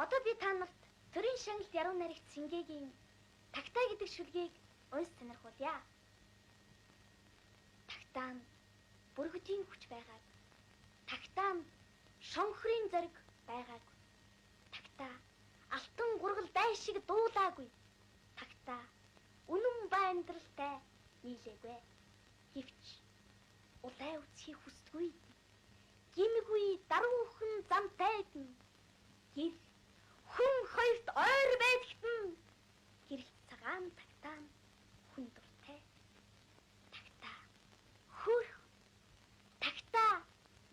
Одоо би та нарт төрийн шагналд яруу найрагч Цэнгээгийн Тагтаа гэдэг шүлгийг унс сонирхуулъя. Тагтаа нь бүргэдийн хүч байгааг. Тагтаа нь шонхрын зориг байгааг. Тагтаа алтан гургал дай шиг дуулаагүй. Тагтаа үнэн ба амьдралтай нийлээгүй. Хивч улай үсхийг хүсдэггүй. Гимгүй даруухан замтай эдэн. Гэр хүн хоёрт ойр байдагт нь гэрэлт цагаан тагтаа нь хүн дуртай. Тагтаа хөрх. Тагтаа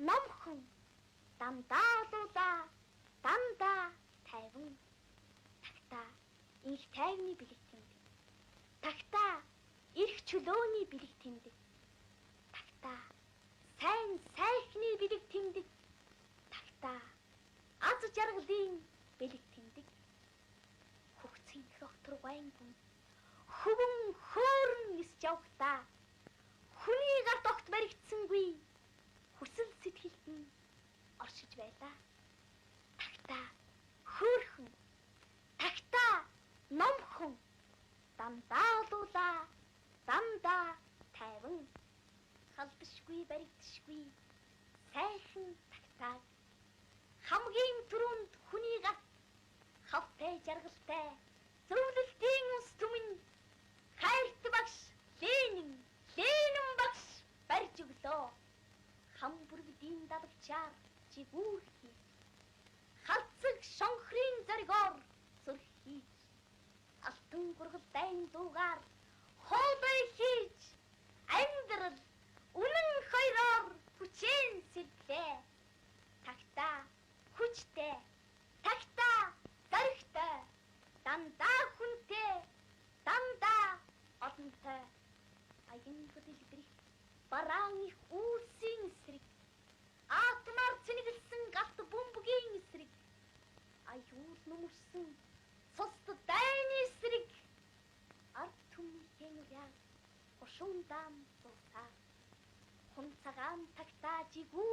номхон. Дандаа луулаа. Дандаа тайван. Тагтаа инх тайвны бэлэг тэмдэг. Тагтаа эрх чөлөөний бэлэг тэмдэг. Тагтаа сайн сайхны бэлэг тэмдэг. Тагтаа аз жаргалын бэлэг тэмдэг. Хөгцийн доктор Вайнгүн хөвөн хөөрн нисж явхдаа хүний гарт огт баригдсангүй хүсэл сэтгэлд нь оршиж байлаа. Тагтаа хөөрхөн. Тагтаа номхон. Дандаа луулаа. Дандаа тайван. Халдашгүй баригдашгүй сайхан тагтааг хамгийн түрүүнд хүний гарт хавтай жаргалтай зөвлөлтийн ус түмэн хайрт багш Ленин багш барьж өглөө. Хам бүргэдийн давчаар жигүүрхий. Халцэг шонхрын зоригоор зүрхий. Алтан гургал дайн дуугаар хоолой хийж амьдрал үнэн хоёроор хүчээн сэллээ. Тагтаа хүчтэй. Тагтаа зоригтой. Дандаа хүнтэй. Дандаа одонтой. Аян хөдөлгөрөх бараан их үүсийн эсрэг. Атмар цэнгэлсэн галт бөмбөгийн эсрэг. Аюул нүмерсэн цуст дайны эсрэг. Ард түмний яа ушундам зусаа. Хүн цагаан тагтаа жигүү